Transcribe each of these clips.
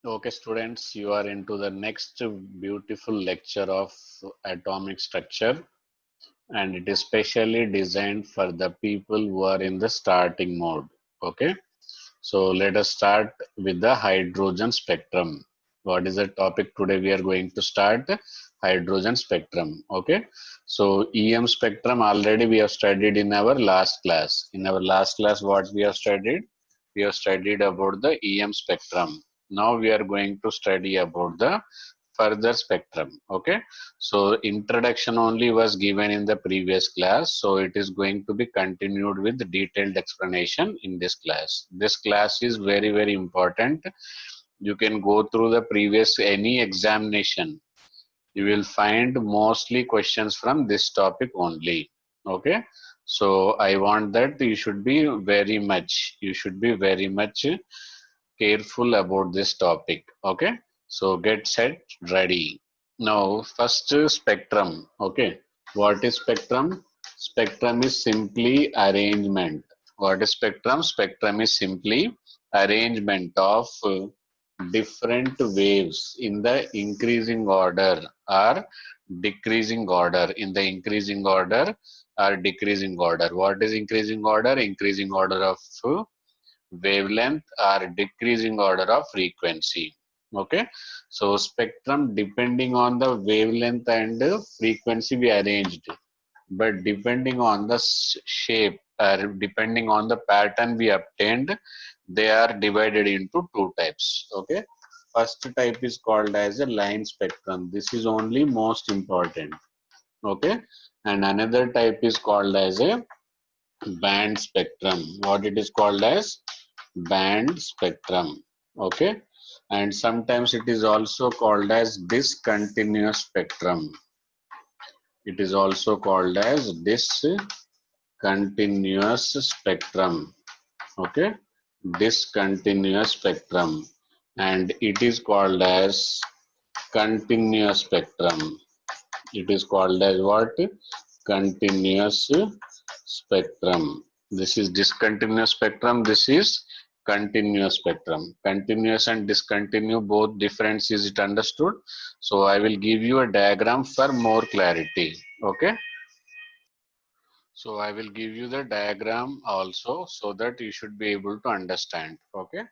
Okay, students, you are into the next beautiful lecture of atomic structure, and it is specially designed for the people who are in the starting mode. Okay, so let us start with the hydrogen spectrum. What is the topic today? We are going to start hydrogen spectrum. Okay, so EM spectrum already we have studied in our last class. In our last class, what we have studied? We have studied about the EM spectrum. Now we are going to study about the further spectrum. Okay, so introduction only was given in the previous class, so it is going to be continued with detailed explanation in this class. This class is very important. You can go through the previous any examination, you will find mostly questions from this topic only. Okay, so I want that you should be very much careful about this topic. Okay, so get set, ready. Now first, spectrum. Okay, what is spectrum? Spectrum is simply arrangement. What is spectrum? Spectrum is simply arrangement of different waves in the increasing order or decreasing order. In the increasing order or decreasing order. What is increasing order? Increasing order of wavelength or decreasing order of frequency. Okay, so spectrum depending on the wavelength and frequency we arranged, but depending on the shape or depending on the pattern we obtained, they are divided into two types. Okay, first type is called as a line spectrum. This is only most important. Okay, and another type is called as a band spectrum. What it is called as band spectrum. Okay, and sometimes it is also called as discontinuous spectrum. It is also called as discontinuous spectrum. Okay, discontinuous spectrum, and it is called as continuous spectrum. It is called as what? Continuous spectrum. This is discontinuous spectrum. This is continuous spectrum. Continuous and discontinuous, both difference is it understood? So I will give you a diagram for more clarity. Okay. So I will give you the diagram also so that you should be able to understand. Okay.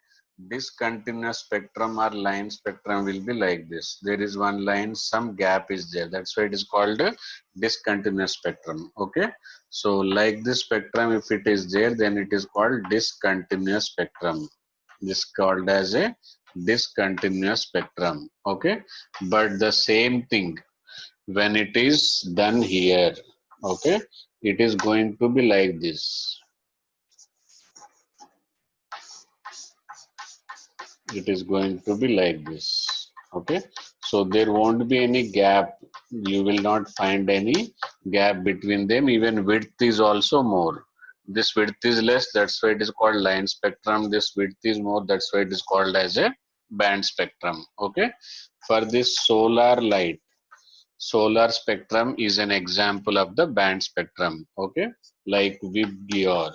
Discontinuous spectrum or line spectrum will be like this. There is one line, some gap is there. That's why it is called a discontinuous spectrum. Okay. So like this spectrum, if it is there, then it is called discontinuous spectrum. This called as a discontinuous spectrum. Okay. But the same thing when it is done here. Okay, it is going to be like this. It is going to be like this. Okay, so there won't be any gap. You will not find any gap between them. Even width is also more. This width is less, that's why it is called line spectrum. This width is more, that's why it is called as a band spectrum. Okay, for this solar light, solar spectrum is an example of the band spectrum. Okay, like VIBGYOR.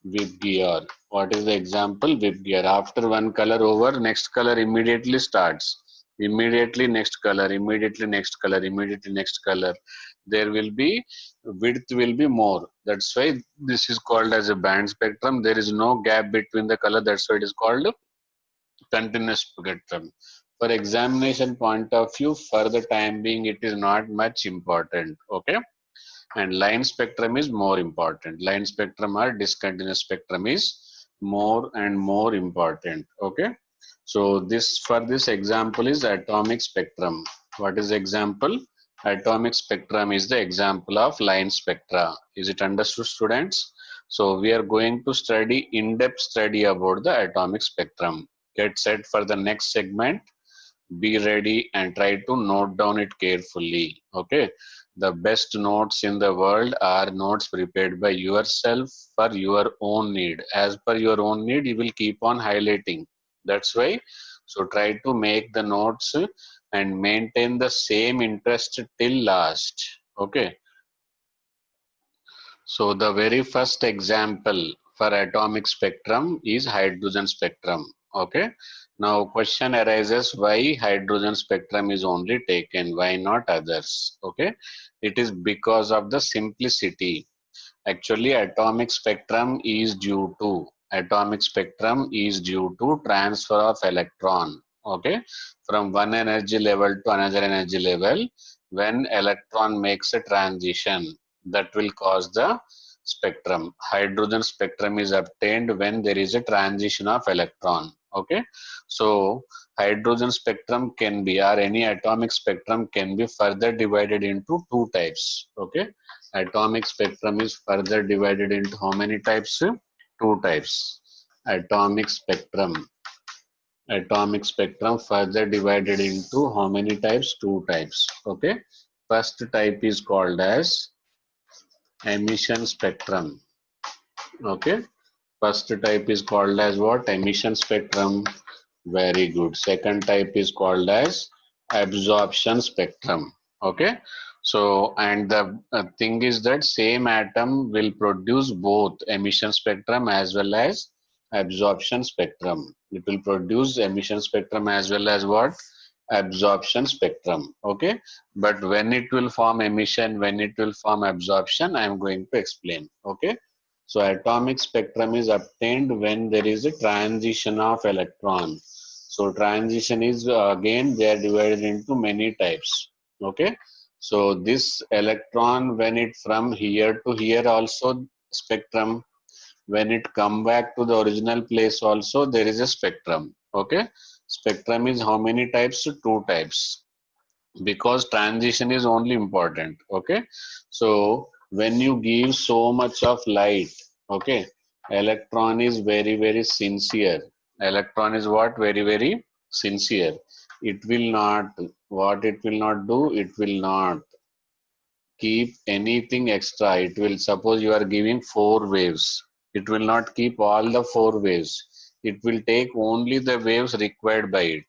VIBGYOR. What is the example? VIBGYOR. After one color over, next color immediately starts. Immediately next color, immediately next color, immediately next color. There will be width will be more. That's why this is called as a band spectrum. There is no gap between the color. That's why it is called continuous spectrum. For examination point of view, for the time being, it is not much important. Okay, and line spectrum is more important. Line spectrum or discontinuous spectrum is more and more important. Okay, so this for this example is atomic spectrum. What is the example? Atomic spectrum is the example of line spectra. Is it understood, students? So we are going to study in-depth study about the atomic spectrum. Get set for the next segment. Be ready and try to note down it carefully. Okay, the best notes in the world are notes prepared by yourself for your own need. As per your own need, you will keep on highlighting. That's why, so try to make the notes and maintain the same interest till last. Okay, so the very first example for atomic spectrum is hydrogen spectrum. Okay. Now question arises, why hydrogen spectrum is only taken, why not others? Okay. It is because of the simplicity. Actually, atomic spectrum is due to transfer of electron. Okay, from one energy level to another energy level, when electron makes a transition, that will cause the spectrum. Hydrogen spectrum is obtained when there is a transition of electron. Okay, so hydrogen spectrum can be, or any atomic spectrum can be further divided into two types. Okay, atomic spectrum is further divided into how many types? Two types. Atomic spectrum. Atomic spectrum further divided into how many types? Two types. Okay. First type is called as emission spectrum. Okay. First type is called as what? Emission spectrum. Very good. Second type is called as absorption spectrum. Okay. So, and the thing is that same atom will produce both emission spectrum as well as absorption spectrum. It will produce emission spectrum as well as what? Absorption spectrum. Okay. But when it will form emission, when it will form absorption, I am going to explain. Okay. So atomic spectrum is obtained when there is a transition of electron. So transition is again they are divided into many types. Okay. So this electron when it from here to here also spectrum, when it come back to the original place also there is a spectrum. Okay. Spectrum is how many types? Two types, because transition is only important. Okay, so when you give so much of light, okay, electron is very sincere. Electron is what? Very sincere. It will not, what it will not do, it will not keep anything extra. It will, suppose you are giving four waves, it will not keep all the four waves. It will take only the waves required by it.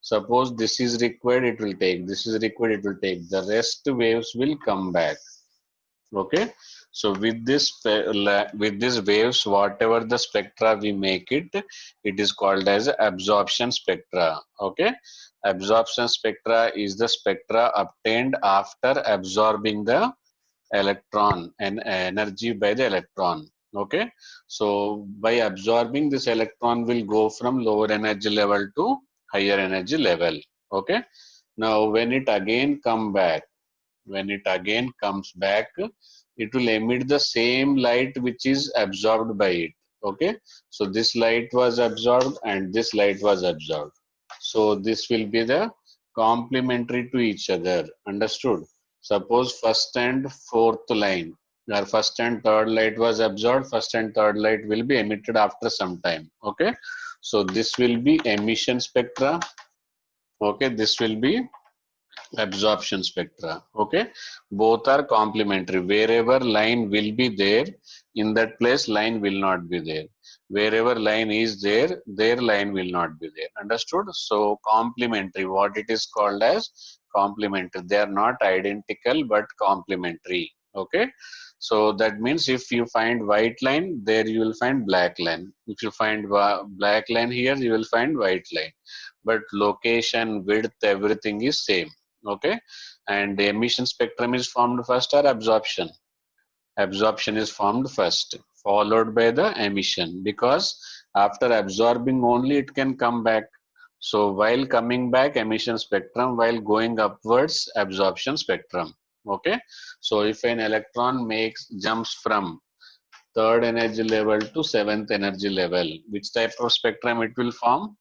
Suppose this is required, it will take. This is required, it will take. The rest waves will come back. Okay. So with this with these waves, whatever the spectra we make it, it is called as absorption spectra. Okay. Absorption spectra is the spectra obtained after absorbing the electron and energy by the electron. Okay. So by absorbing this electron will go from lower energy level to higher energy level. Okay. Now when it again come back, when it again comes back, it will emit the same light which is absorbed by it. Okay. So this light was absorbed and this light was absorbed. So this will be the complementary to each other. Understood? Suppose first and fourth line, or first and third light was absorbed, first and third light will be emitted after some time. Okay. So this will be emission spectra. Okay. This will be absorption spectra. Okay, both are complementary. Wherever line will be there, in that place line will not be there. Wherever line is there, their line will not be there. Understood? So complementary, what it is called as complementary. They are not identical but complementary. Okay, so that means if you find white line, there you will find black line. If you find black line here, you will find white line, but location, width, everything is same. Okay, and the emission spectrum is formed first or absorption? Absorption is formed first, followed by the emission, because after absorbing only it can come back. So while coming back, emission spectrum, while going upwards, absorption spectrum. Okay, so if an electron makes jumps from third energy level to seventh energy level, which type of spectrum it will form?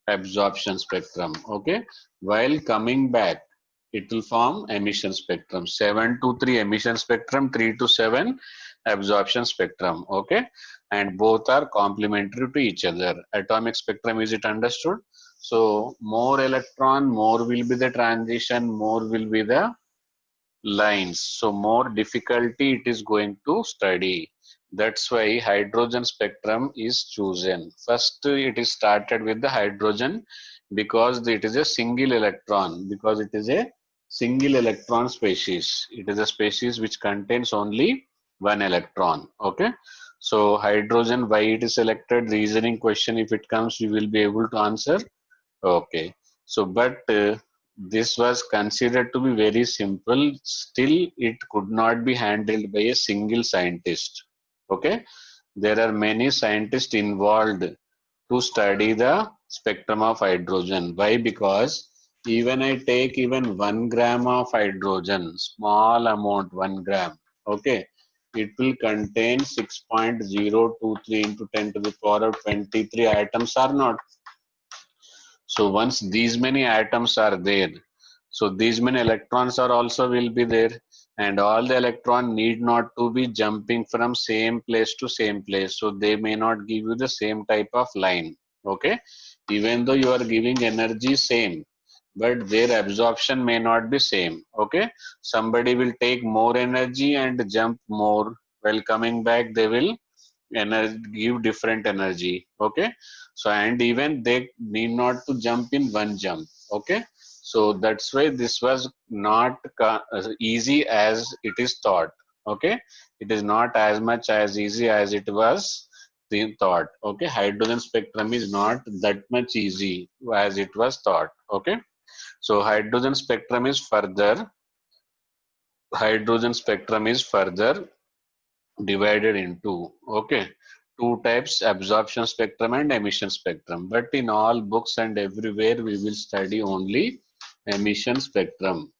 Absorption spectrum. Okay, while coming back, it will form emission spectrum. 7 to 3 emission spectrum, 3 to 7 absorption spectrum. Okay, and both are complementary to each other. Atomic spectrum, is it understood? So more electron, more will be the transition, more will be the lines. So more difficulty it is going to study. That's why hydrogen spectrum is chosen. First it is started with the hydrogen because it is a single electron, because it is a single electron species. It is a species which contains only one electron. Okay. So hydrogen, why it is selected? Reasoning question. If it comes, you will be able to answer. Okay. So, but this was considered to be very simple. Still, it could not be handled by a single scientist. Okay. There are many scientists involved to study the spectrum of hydrogen. Why? Because even I take even 1 gram of hydrogen, small amount, 1 gram, okay, it will contain 6.023 into 10 to the power of 23 atoms or not. So once these many atoms are there, so these many electrons are also will be there, and all the electron need not to be jumping from same place to same place. So they may not give you the same type of line. Okay, even though you are giving energy same, but their absorption may not be same. Okay, somebody will take more energy and jump more. While coming back, they will energy give different energy. Okay, so and even they need not to jump in one jump. Okay, so that's why this was not as easy as it is thought. Okay, it is not as much as easy as it was the thought. Okay, hydrogen spectrum is not that much easy as it was thought. Okay, so hydrogen spectrum is further divided into, okay, two types: absorption spectrum and emission spectrum. But in all books and everywhere we will study only emission spectrum.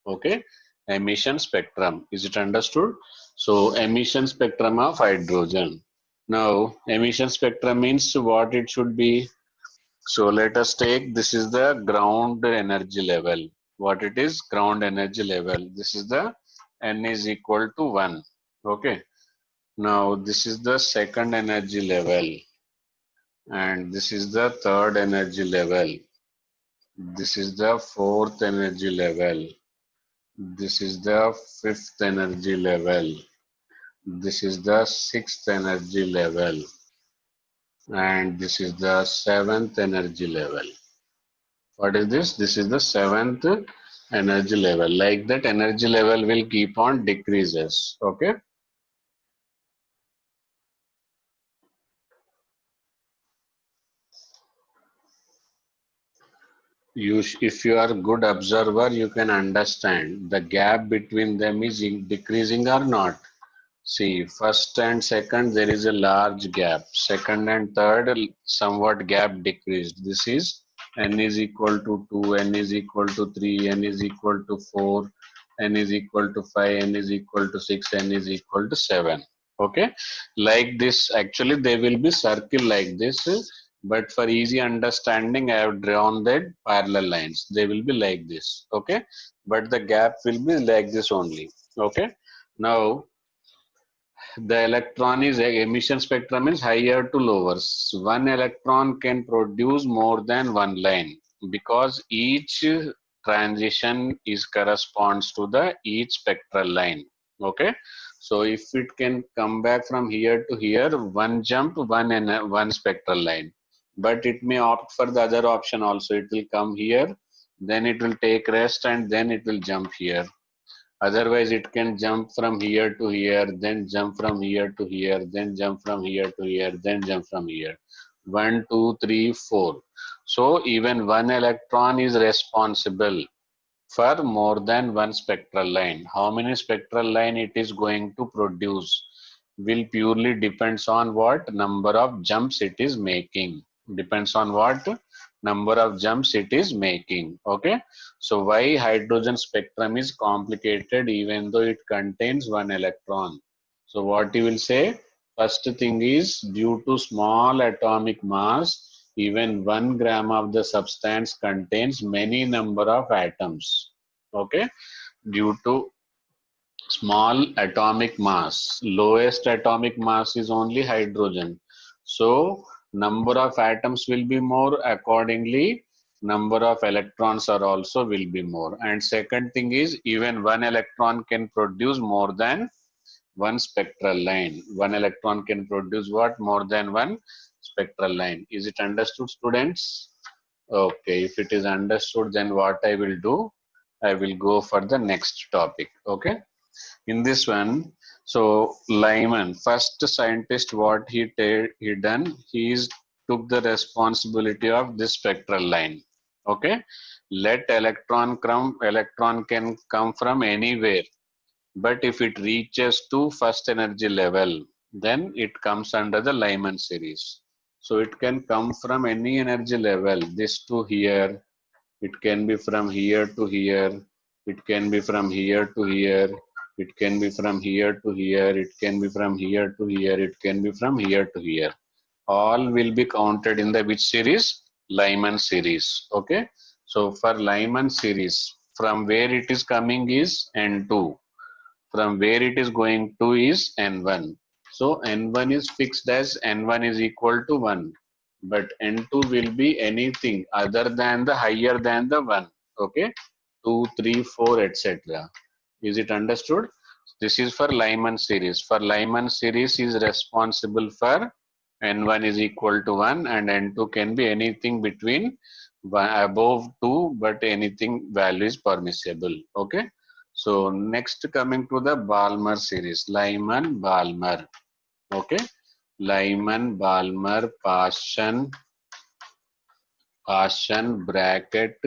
Okay, emission spectrum, is it understood? So emission spectrum of hydrogen. Now emission spectrum means what it should be. So let us take, this is the ground energy level. What it is? Ground energy level. This is the n is equal to 1. Okay, now this is the second energy level, and this is the third energy level. This is the fourth energy level. This is the fifth energy level. This is the sixth energy level. And this is the seventh energy level. What is this? This is the seventh energy level. Like that, energy level will keep on decreases. Okay. If you are a good observer, you can understand the gap between them is decreasing or not. See, first and second, there is a large gap. Second and third, somewhat gap decreased. This is n is equal to 2, n is equal to 3, n is equal to 4, n is equal to 5, n is equal to 6, n is equal to 7. Okay, like this, actually, they will be circle like this. But for easy understanding, I have drawn that parallel lines. They will be like this. Okay, but the gap will be like this only. Okay, now the electron is emission spectrum is higher to lower. One electron can produce more than one line because each transition is corresponds to the each spectral line. Okay, so if it can come back from here to here, one jump, one spectral line, but it may opt for the other option also. It will come here, then it will take rest, and then it will jump here. Otherwise, it can jump from here to here, then jump from here to here, then jump from here to here, then jump from here. 1, 2, 3, 4. So even one electron is responsible for more than one spectral line. How many spectral line it is going to produce will purely depends on what number of jumps it is making. Depends on what number of jumps it is making. Okay, so why hydrogen spectrum is complicated even though it contains one electron? So what you will say? First thing is, due to small atomic mass, even 1 gram of the substance contains many number of atoms. Okay, due to small atomic mass, lowest atomic mass is only hydrogen. So number of atoms will be more, accordingly number of electrons are also will be more. And second thing is, even one electron can produce more than one spectral line. One electron can produce what? More than one spectral line. Is it understood, students? Okay, if it is understood, then what I will do, I will go for the next topic. Okay, in this one, So Lyman, first scientist, what he done, took the responsibility of this spectral line. Okay, let electron can come from anywhere, but if it reaches to first energy level, then it comes under the Lyman series. So it can come from any energy level, this to here, it can be from here to here, it can be from here to here, it can be from here to here, it can be from here to here, it can be from here to here. All will be counted in the which series? Lyman series. Okay. So for Lyman series, from where it is coming is N2, from where it is going to is N1. So N1 is fixed as N1 is equal to 1, but N2 will be anything other than the higher than the 1. Okay, 2, 3, 4, etc. Is it understood? This is for Lyman series. For Lyman series is responsible for N1 is equal to 1 and N2 can be anything between above 2, but anything value is permissible. Okay. So next coming to the Balmer series, Lyman Balmer. Okay, Lyman Balmer Paschen bracket.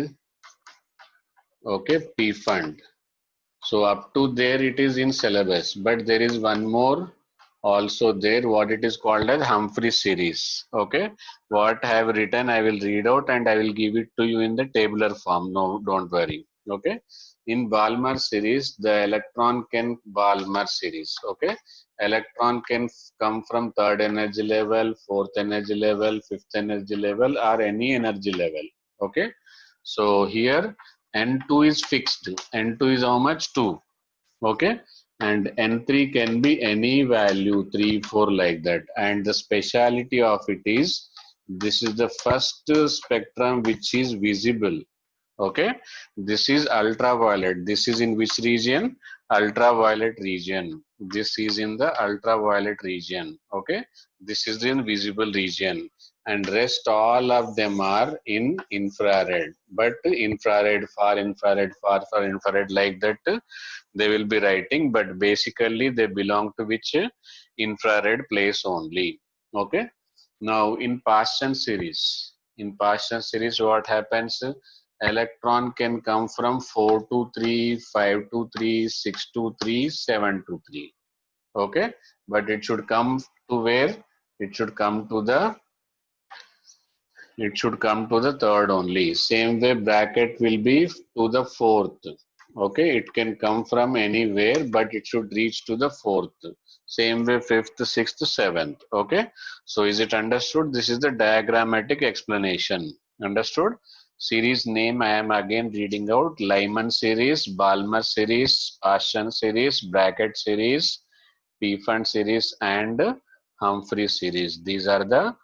Okay, P fund. So up to there it is in syllabus, but there is one more also there, what it is called as Humphrey series. Okay, what I have written I will read out and I will give it to you in the tabular form. No, don't worry. Okay, in Balmer series the electron can Balmer series. Okay, electron can come from third energy level, fourth energy level, fifth energy level, or any energy level. Okay, so here N2 is fixed. N2 is how much? 2. Okay. And N3 can be any value, 3, 4 like that. And the speciality of it is this is the first spectrum which is visible. Okay, this is ultraviolet. This is in which region? Ultraviolet region. This is in the ultraviolet region. Okay, this is the invisible region, and rest all of them are in infrared. But infrared, far infrared, like that they will be writing. But basically they belong to which infrared place only. Okay. Now in Paschen series, what happens? Electron can come from 4 to 3, 5 to 3, 6 to 3, 7 to 3. Okay, but it should come to where? It should come to the third only. Same way bracket will be to the fourth. Okay, it can come from anywhere, but it should reach to the fourth. Same way fifth, sixth, seventh. Okay, so is it understood? This is the diagrammatic explanation. Understood? Series name I am again reading out: Lyman series, Balmer series, Paschen series, bracket series, P fund series, and Humphrey series. These are the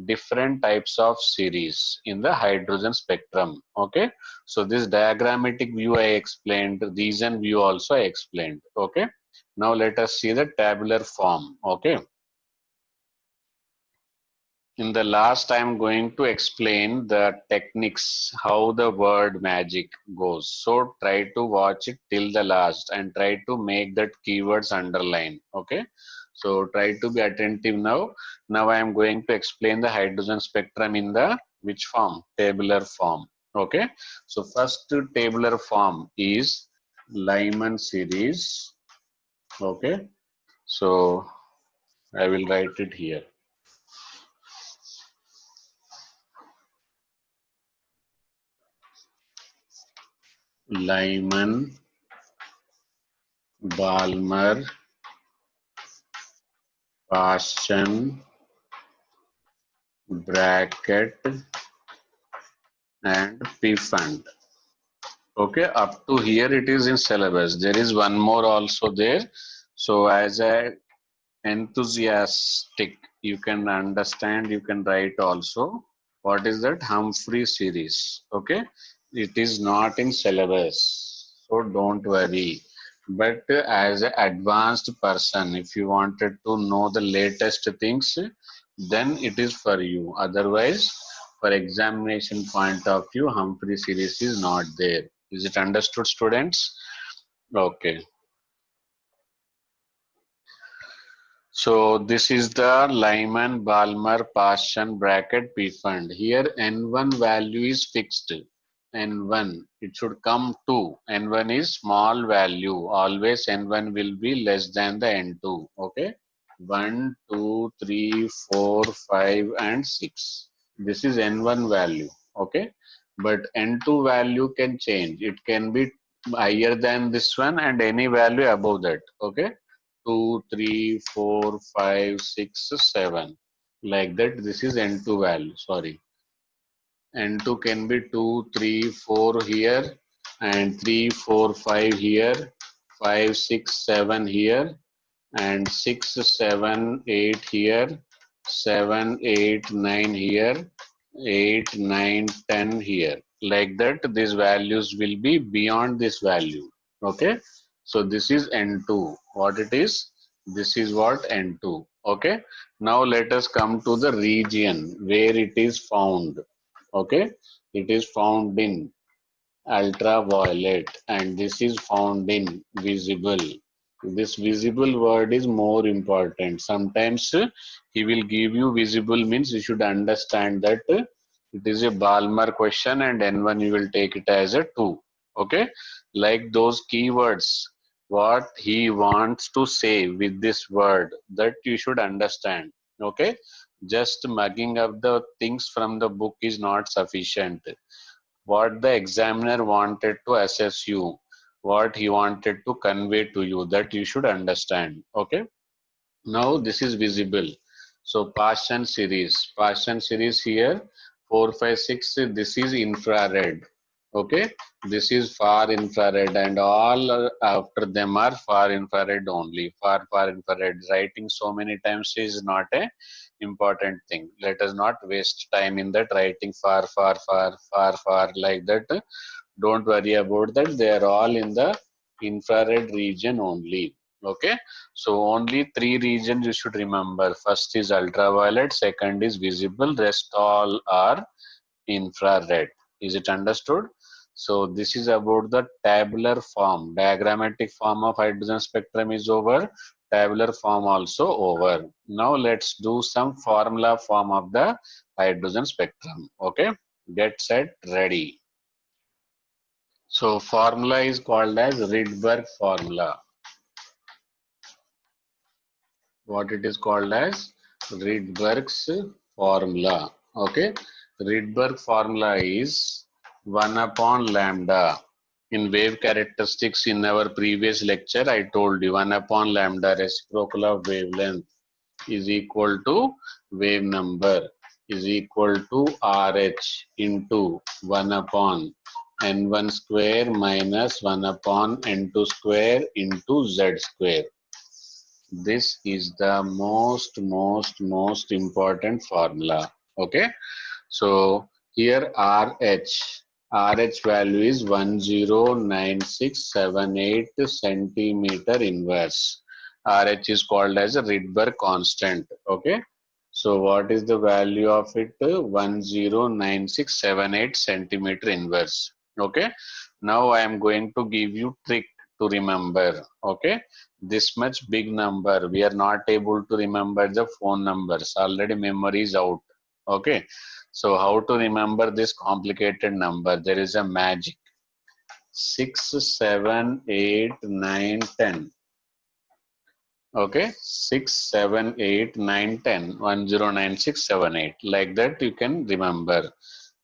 different types of series in the hydrogen spectrum. Okay, so this diagrammatic view I explained, region view also I explained. Okay, now let us see the tabular form. Okay, in the last I am going to explain the techniques, how the word magic goes. So try to watch it till the last and try to make that keywords underline. Okay, so try to be attentive now. Now I am going to explain the hydrogen spectrum in the which form? Tabular form. Okay, so first tabular form is Lyman series. Okay, so I will write it here. Lyman, Balmer, Paschen, bracket, and P fund. Okay, up to here it is in syllabus. There is one more also there. So as a enthusiastic, you can understand, you can write also. What is that? Humphrey series. Okay, it is not in syllabus, so don't worry. But as an advanced person, if you wanted to know the latest things, then it is for you. Otherwise, for examination point of view, Humphrey series is not there. Is it understood, students? Okay. So this is the Lyman Balmer Paschen bracket P fund. Here N1 value is fixed. N1, it should come to. N1 is small value. Always N1 will be less than the N2. Okay. 1, 2, 3, 4, 5, and 6. This is N1 value. Okay. But N2 value can change. It can be higher than this one and any value above that. Okay. 2, 3, 4, 5, 6, 7. Like that, this is N2 value. Sorry. N2 can be 2, 3, 4 here, and 3, 4, 5 here, 5, 6, 7 here, and 6, 7, 8 here, 7, 8, 9 here, 8, 9, 10 here. Like that, these values will be beyond this value. Okay. So this is N2. What it is? This is what N2. Okay. Now let us come to the region where it is found. Okay. It is found in ultraviolet and this is found in visible. This visible word is more important. Sometimes he will give you visible means you should understand that it is a Balmer question and N1 you will take it as a 2. Okay, like those keywords, what he wants to say with this word that you should understand. Okay, just mugging up the things from the book is not sufficient. What the examiner wanted to assess you, what he wanted to convey to you, that you should understand. Okay. Now this is visible. So Paschen series here, 4, 5, 6. This is infrared. Okay. This is far infrared and all after them are far infrared only. Far infrared. Writing so many times is not a important thing. Let us not waste time in that writing far like that. Don't worry about that. They are all in the infrared region only. Okay. So only three regions you should remember. First is ultraviolet, second is visible, rest all are infrared. Is it understood? So this is about the tabular form. Diagrammatic form of hydrogen spectrum is over. Tabular form also over. Now let's do some formula form of the hydrogen spectrum. Okay. Get set, ready. So formula is called as Rydberg formula. What it is called as Rydberg's formula. Okay. Rydberg formula is 1 upon lambda. In wave characteristics in our previous lecture, I told you 1 upon lambda reciprocal of wavelength is equal to wave number is equal to RH into 1 upon N1 square minus 1 upon N2 square into Z square. This is the most important formula. Okay. So here RH value is 109678 centimeter inverse. RH is called as a Rydberg constant. Okay. So what is the value of it? 109678 centimeter inverse. Okay. Now I am going to give you trick to remember. Okay. This much big number, we are not able to remember the phone numbers. Already memory is out. Okay. So how to remember this complicated number? There is a magic. 6, 7, 8, 9, 10. Okay, 6, 7, 8, 9, 10, 109678. Like that you can remember.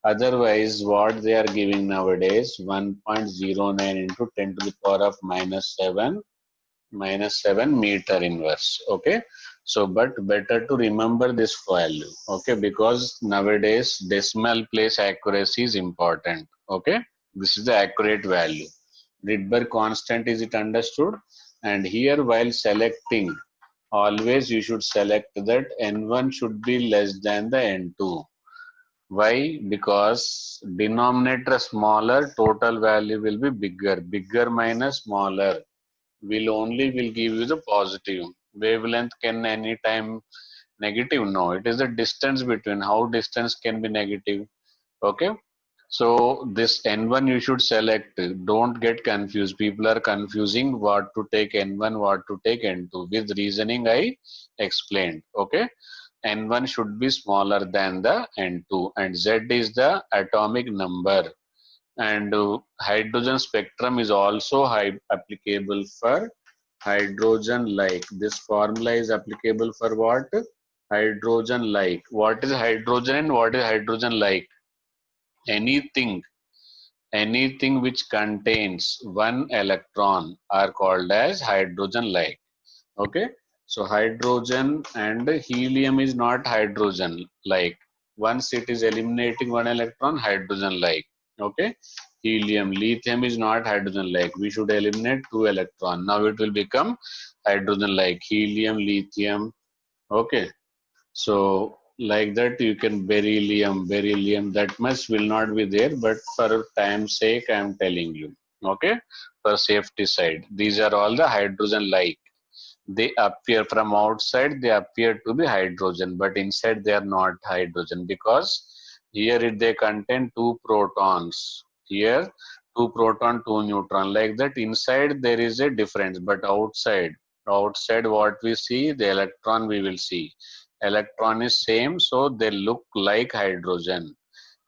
Otherwise, what they are giving nowadays, 1.09 into 10 to the power of minus 7 meter inverse. Okay. So, but better to remember this value. Okay. Because nowadays decimal place accuracy is important. Okay. This is the accurate value. Rydberg constant, is it understood? And here while selecting, always you should select that N1 should be less than the N2. Why? Because denominator smaller, total value will be bigger. Bigger minus smaller will give you the positive. Wavelength can anytime negative. No, it is the distance between. How distance can be negative? Okay. So this N1 you should select. Don't get confused. People are confusing what to take N1, what to take N2. With reasoning I explained. Okay. N1 should be smaller than the N2, and Z is the atomic number. And hydrogen spectrum is also applicable for hydrogen like. This formula is applicable for what? Hydrogen like. What is hydrogen and what is hydrogen like? Anything Anything which contains one electron are called as hydrogen-like. Okay, so hydrogen and helium is not hydrogen-like. Once it is eliminating one electron, hydrogen-like. Okay, helium, lithium is not hydrogen-like. We should eliminate two electron. Now it will become hydrogen-like. Helium, lithium. Okay, so like that you can beryllium that much will not be there, but for time's sake I am telling you. Okay, for safety side, these are all the hydrogen like. They appear from outside, they appear to be hydrogen, but inside they are not hydrogen because here they contain two protons. Here two proton, two neutron, like that. Inside there is a difference, but outside what we see, the electron we will see. Electron is same, so they look like hydrogen,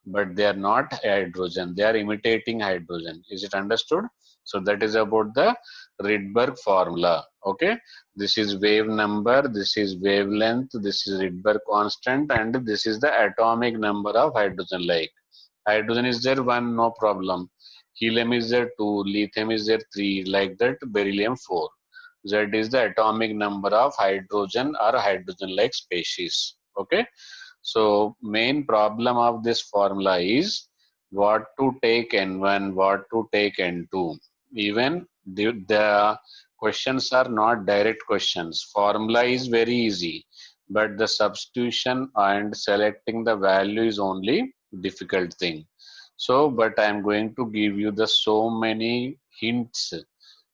but they are not hydrogen. They are imitating hydrogen. Is it understood? So that is about the Rydberg formula. Okay, this is wave number, this is wavelength, this is Rydberg constant, and this is the atomic number of hydrogen. Like hydrogen is there one, no problem. Helium is there two, lithium is there three, like that. Beryllium four. Z is the atomic number of hydrogen or hydrogen-like species. Okay. So main problem of this formula is what to take N1, what to take N2. Even the questions are not direct questions. Formula is very easy, but the substitution and selecting the value is only difficult thing. So, but I am going to give you the so many hints.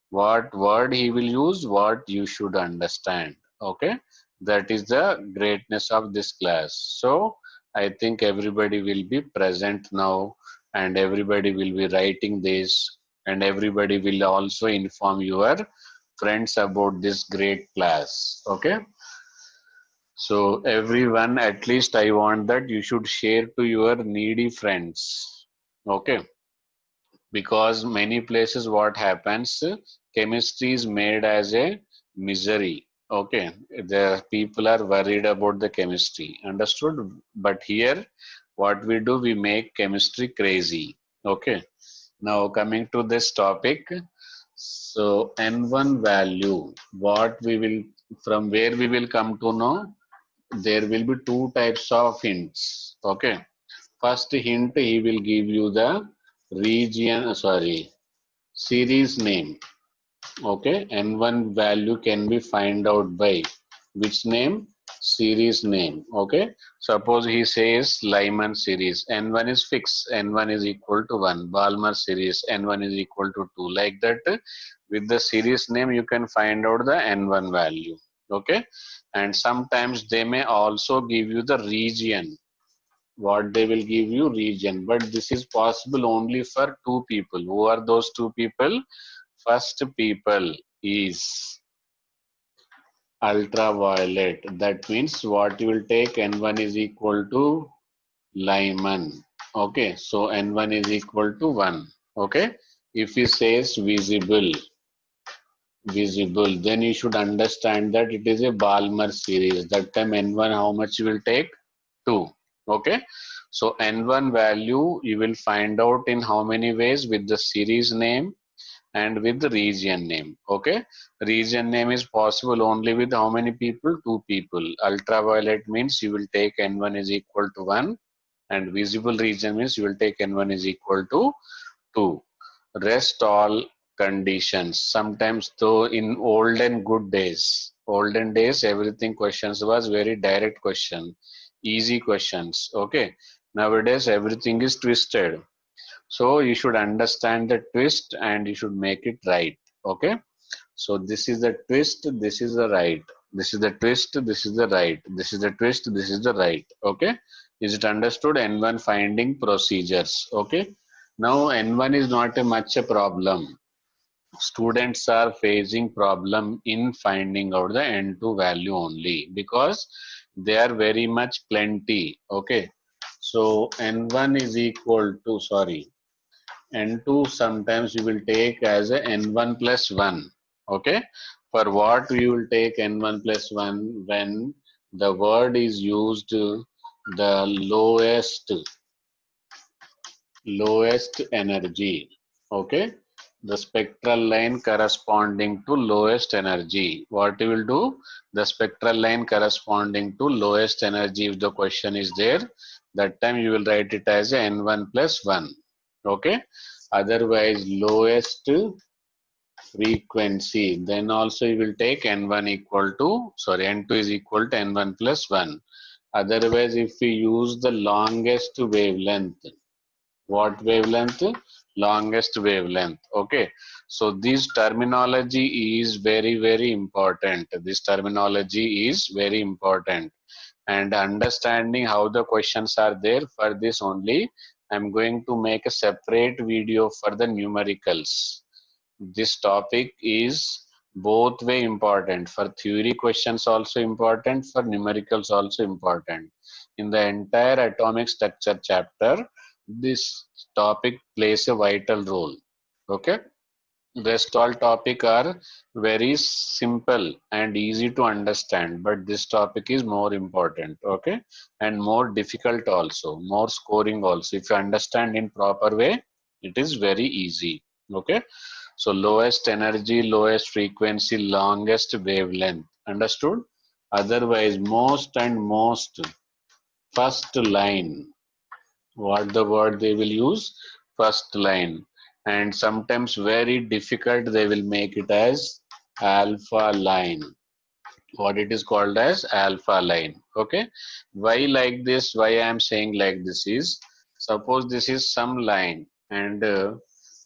What word he will use, what you should understand. Okay, that is the greatness of this class. So I think everybody will be present now, and everybody will be writing this, and everybody will also inform your friends about this great class. Okay, so everyone, at least I want that you should share to your needy friends. Okay, because many places what happens, chemistry is made as a misery. Okay, the people are worried about the chemistry, understood? But here what we do, we make chemistry crazy. Okay, now coming to this topic. So N1 value, what we will, from where we will come to know, there will be two types of hints. Okay, first hint, he will give you the series name. Okay, N1 value can be find out by which name? Series name. Okay, suppose he says Lyman series, N1 is fixed, N1 is equal to 1. Balmer series, N1 is equal to 2. Like that, with the series name you can find out the N1 value. Okay, and sometimes they may also give you the region. What they will give you? Region. But this is possible only for two people. Who are those two people? First people is ultraviolet. That means what you will take, N1 is equal to Lyman. Okay, so N1 is equal to 1. Okay, if he says visible, then you should understand that it is a Balmer series. That time N1 how much you will take? 2. Okay, so N1 value you will find out in how many ways? With the series name and with the region name. Okay, region name is possible only with how many people? 2 people. Ultraviolet means you will take N1 is equal to 1, and visible region means you will take N1 is equal to 2. Rest all conditions. Sometimes though, in olden days everything questions was very direct question, easy questions. Okay, nowadays everything is twisted, so you should understand the twist and you should make it right. Okay, so this is the twist, this is the right, this is the twist, this is the right, this is the twist, this is the right. Okay, Is it understood? N1 finding procedures. Okay. Now N1 is not a much a problem. Students are facing problem in finding out the N2 value only because they are very much plenty. Okay. So N1 is equal to, sorry, N2 sometimes you will take as a N1 plus 1. Okay. For what we will take N1 plus 1 when the word is used the lowest energy. Okay. The spectral line corresponding to lowest energy. What you will do? The spectral line corresponding to lowest energy, if the question is there, that time you will write it as a N1 plus 1. Okay. Otherwise, lowest frequency, then also you will take N1 equal to, sorry, N2 is equal to N1 plus 1. Otherwise, if we use the longest wavelength, what wavelength? Longest wavelength. Okay. So this terminology is very, very important. This terminology is very important. And understanding how the questions are there, for this only, I'm going to make a separate video for the numericals. This topic is both way important. For theory questions also important, for numericals also important. In the entire atomic structure chapter, this topic plays a vital role. Okay. Rest all topic are very simple and easy to understand, but this topic is more important. Okay. And more difficult also, more scoring also. If you understand in proper way, it is very easy. Okay. So lowest energy, lowest frequency, longest wavelength. Understood? Otherwise, most and most, first line. What the word they will use? First line. And sometimes very difficult, they will make it as alpha line. What it is called as alpha line. Okay. Why like this? Why I am saying like this is, suppose this is some line and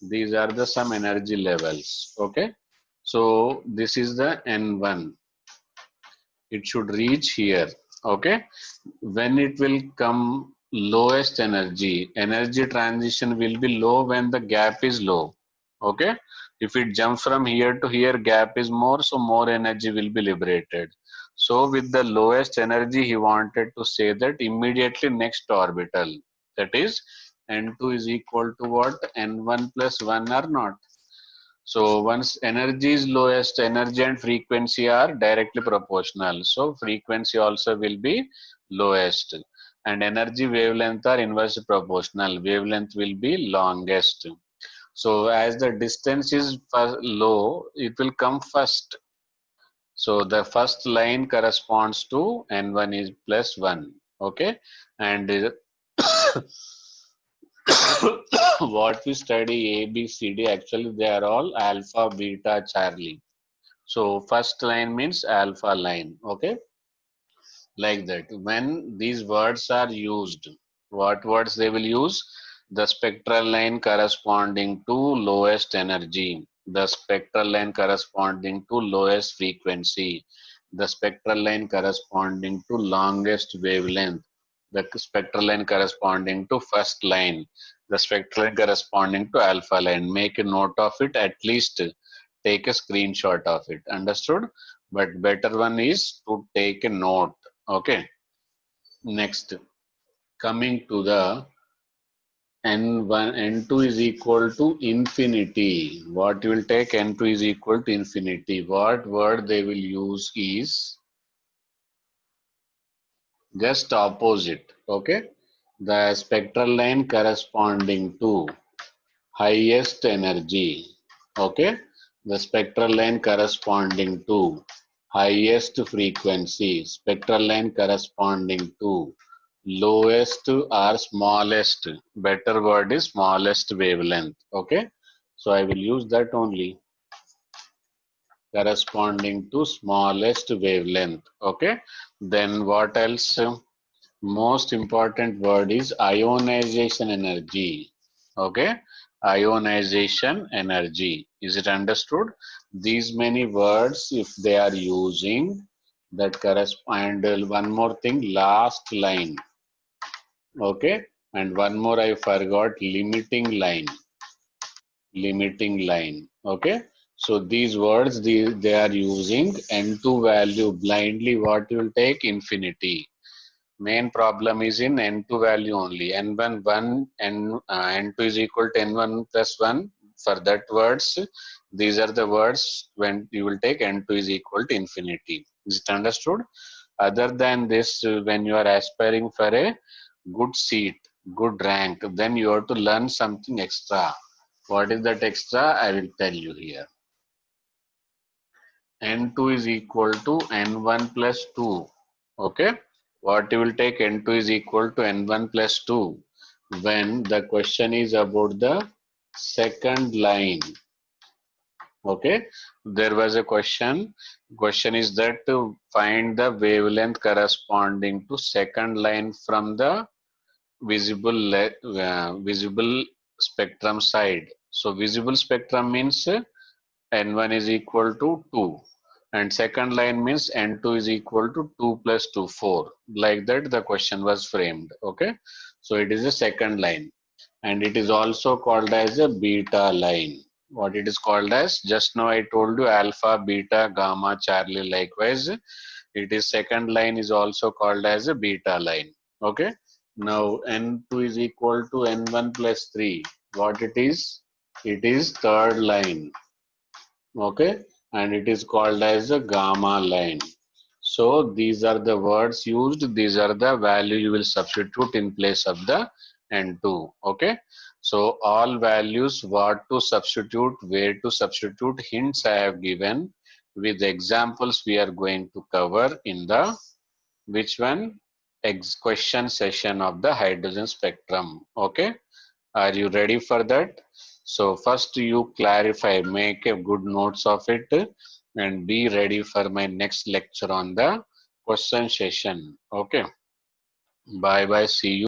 these are the some energy levels. Okay. So this is the N1. It should reach here. Okay. When it will come lowest energy transition will be low when the gap is low. Okay. If it jumps from here to here, gap is more, so more energy will be liberated. So with the lowest energy, he wanted to say that immediately next orbital, that is N2 is equal to what? N1 plus 1 or not. So once energy is lowest, energy and frequency are directly proportional. So frequency also will be lowest. And energy wavelength are inversely proportional. Wavelength will be longest. So as the distance is low, it will come first. So the first line corresponds to N1 is plus 1. Okay. And what we study A, B, C, D, actually they are all alpha, beta, Charlie. So first line means alpha line. Okay. Like that. When these words are used, what words they will use? The spectral line corresponding to lowest energy, the spectral line corresponding to lowest frequency, the spectral line corresponding to longest wavelength, the spectral line corresponding to first line, the spectral line corresponding to alpha line. Make a note of it, at least take a screenshot of it. Understood? But better one is to take a note. Okay. Next, coming to the N1, N2 is equal to infinity. What you will take? N2 is equal to infinity. What word they will use is just opposite. Okay. The spectral line corresponding to highest energy. Okay. The spectral line corresponding to highest frequency. Spectral line corresponding to lowest or smallest. Better word is smallest wavelength. Okay. So I will use that only. Corresponding to smallest wavelength. Okay. Then what else? Most important word is ionization energy. Okay. Ionization energy. Is it understood? These many words, if they are using, that correspond. One more thing, last line. Okay. And one more I forgot, limiting line. Limiting line. Okay. So these words, they are using n2 value blindly. What you will take? Infinity. Main problem is in n2 value only. N1 1, n2 is equal to n1 plus 1. For that words, these are the words when you will take n2 is equal to infinity. Is it understood? Other than this, when you are aspiring for a good seat, good rank, then you have to learn something extra. What is that extra? I will tell you here. N2 is equal to N1 plus 2. Okay. What you will take? N2 is equal to N1 plus 2 when the question is about the second line. Okay. There was a question. Question is that to find the wavelength corresponding to second line from the visible spectrum side. So visible spectrum means n1 is equal to 2 and second line means n2 is equal to 2 plus 2 4. Like that the question was framed. Okay. So it is a second line and it is also called as a beta line. What it is called as? Just now I told you alpha, beta, gamma, Charlie. Likewise, it is second line is also called as a beta line. Okay. Now n2 is equal to n1 plus 3. What it is? It is third line. Okay. And it is called as a gamma line. So these are the words used. These are the value you will substitute in place of the n2. Okay. So all values, what to substitute, where to substitute, hints I have given with examples we are going to cover in the which one? Question session of the hydrogen spectrum. Okay. Are you ready for that? So first you clarify, make a good notes of it and be ready for my next lecture on the question session. Okay. Bye bye. See you.